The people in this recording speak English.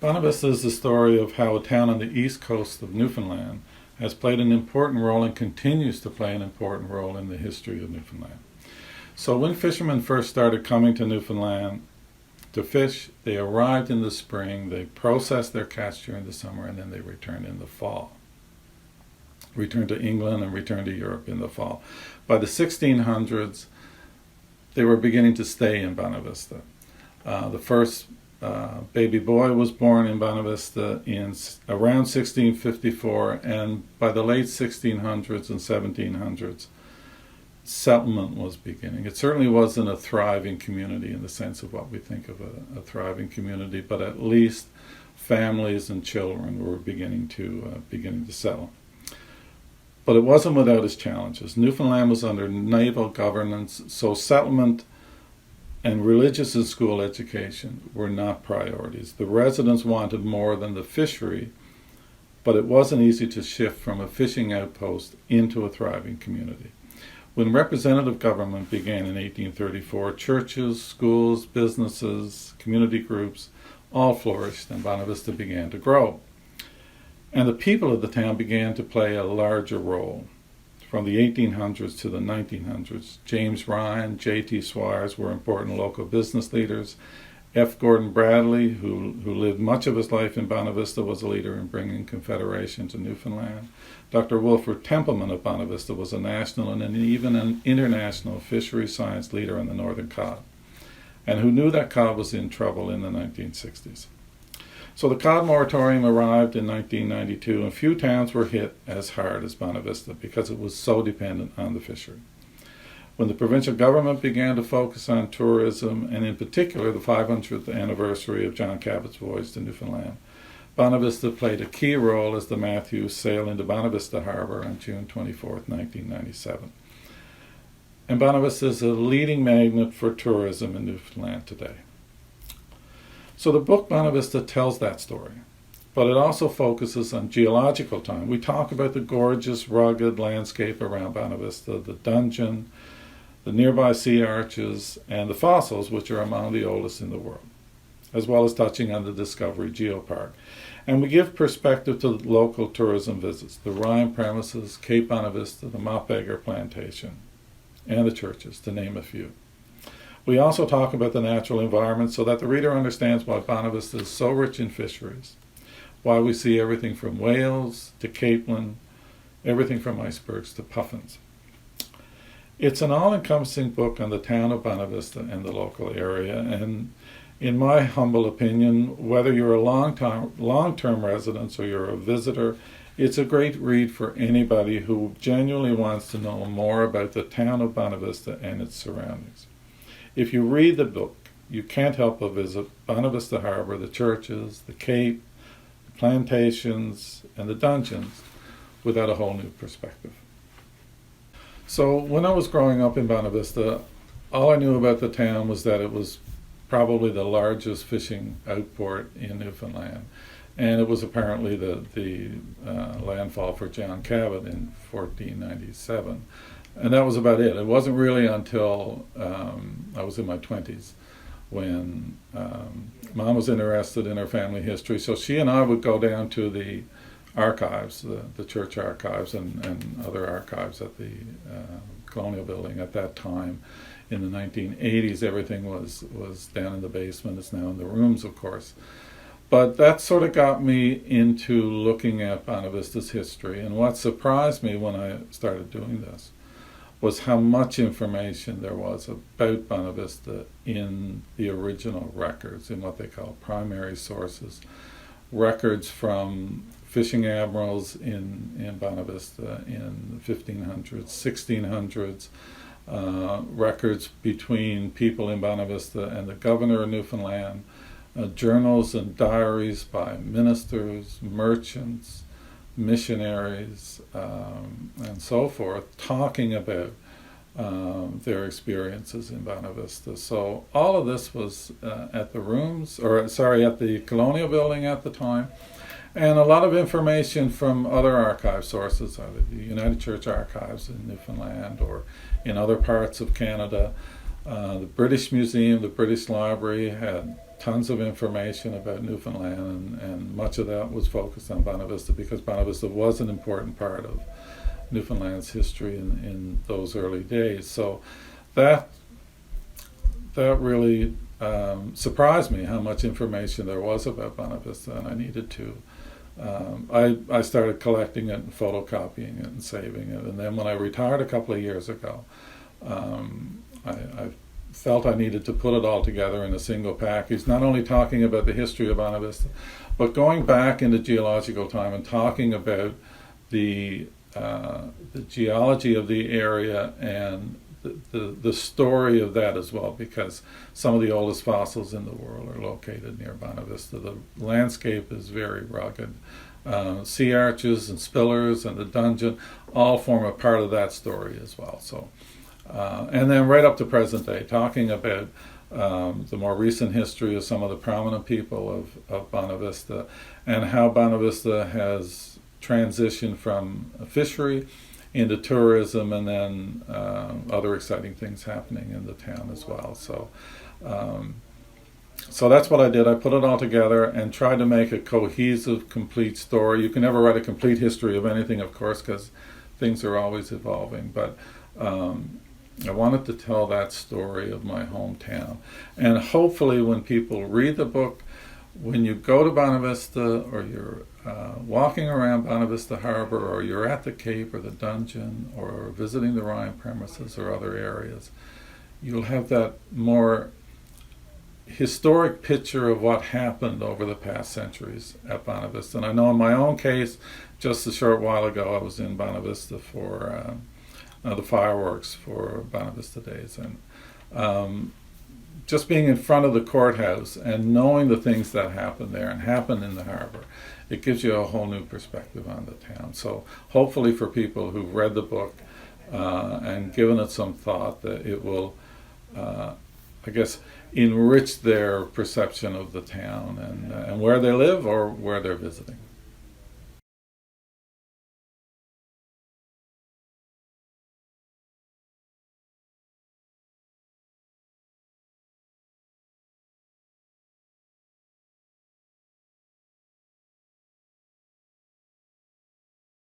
Bonavista is the story of how a town on the east coast of Newfoundland has played an important role and continues to play an important role in the history of Newfoundland. So when fishermen first started coming to Newfoundland to fish, they arrived in the spring, they processed their catch during the summer, and then they returned in the fall. Returned to England and returned to Europe in the fall. By the 1600s, they were beginning to stay in Bonavista. The first baby boy was born in Bonavista in around 1654, and by the late 1600s and 1700s, settlement was beginning. It certainly wasn't a thriving community in the sense of what we think of a thriving community, but at least families and children were beginning to settle. But it wasn't without its challenges. Newfoundland was under naval governance, so settlement and religious and school education were not priorities. The residents wanted more than the fishery, but it wasn't easy to shift from a fishing outpost into a thriving community. When representative government began in 1834, churches, schools, businesses, community groups all flourished, and Bonavista began to grow. And the people of the town began to play a larger role. From the 1800s to the 1900s, James Ryan, J.T. Swires were important local business leaders. F. Gordon Bradley, who lived much of his life in Bonavista, was a leader in bringing Confederation to Newfoundland. Dr. Wilford Templeman of Bonavista was a national and even an international fishery science leader on the northern cod, and who knew that cod was in trouble in the 1960s. So the cod moratorium arrived in 1992, and few towns were hit as hard as Bonavista because it was so dependent on the fishery. When the provincial government began to focus on tourism, and in particular the 500th anniversary of John Cabot's voyage to Newfoundland, Bonavista played a key role as the Matthews sailed into Bonavista Harbor on June 24, 1997. And Bonavista is a leading magnet for tourism in Newfoundland today. So the book Bonavista tells that story, but it also focuses on geological time. We talk about the gorgeous, rugged landscape around Bonavista, the dungeon, the nearby sea arches, and the fossils, which are among the oldest in the world, as well as touching on the Discovery Geopark. And we give perspective to local tourism visits, the Ryan premises, Cape Bonavista, the Mop Beggar Plantation, and the churches, to name a few. We also talk about the natural environment so that the reader understands why Bonavista is so rich in fisheries, why we see everything from whales to capelin, everything from icebergs to puffins. It's an all-encompassing book on the town of Bonavista and the local area, and in my humble opinion, whether you're a long-term resident or you're a visitor, it's a great read for anybody who genuinely wants to know more about the town of Bonavista and its surroundings. If you read the book, you can't help but visit Bonavista Harbor, the churches, the Cape, the plantations, and the dungeons without a whole new perspective. So when I was growing up in Bonavista, all I knew about the town was that it was probably the largest fishing outport in Newfoundland, and it was apparently the landfall for John Cabot in 1497. And that was about it. It wasn't really until I was in my 20s when Mom was interested in her family history. So she and I would go down to the archives, the church archives and other archives at the Colonial Building at that time. In the 1980s, everything was down in the basement. It's now in the rooms, of course. But that sort of got me into looking at Bonavista's history. And what surprised me when I started doing this was how much information there was about Bonavista in the original records, in what they call primary sources. Records from fishing admirals in Bonavista in the 1500s, 1600s, records between people in Bonavista and the governor of Newfoundland, journals and diaries by ministers, merchants, missionaries, and so forth, talking about their experiences in Bonavista. So all of this was at the Colonial Building at the time, and a lot of information from other archive sources, either the United Church Archives in Newfoundland or in other parts of Canada. The British Museum, the British Library had tons of information about Newfoundland, and much of that was focused on Bonavista because Bonavista was an important part of Newfoundland's history in those early days. So that really surprised me how much information there was about Bonavista, and I needed to. I started collecting it and photocopying it and saving it, and then when I retired a couple of years ago, I felt I needed to put it all together in a single package, not only talking about the history of Bonavista, but going back into geological time and talking about the geology of the area and the story of that as well, because some of the oldest fossils in the world are located near Bonavista. The landscape is very rugged. Sea arches and spillers and the dungeon all form a part of that story as well. So, and then right up to present day, talking about the more recent history of some of the prominent people of Bonavista and how Bonavista has transitioned from a fishery into tourism, and then other exciting things happening in the town as well. So, so that's what I did. I put it all together and tried to make a cohesive, complete story. You can never write a complete history of anything, of course, because things are always evolving. But I wanted to tell that story of my hometown. And hopefully when people read the book, when you go to Bonavista, or you're walking around Bonavista Harbor, or you're at the Cape or the dungeon, or visiting the Ryan premises or other areas, you'll have that more historic picture of what happened over the past centuries at Bonavista. And I know in my own case, just a short while ago, I was in Bonavista for the fireworks for Bonavista Days. And just being in front of the courthouse and knowing the things that happened there and happened in the harbor, it gives you a whole new perspective on the town. So hopefully for people who've read the book and given it some thought, that it will, I guess, enrich their perception of the town and where they live or where they're visiting.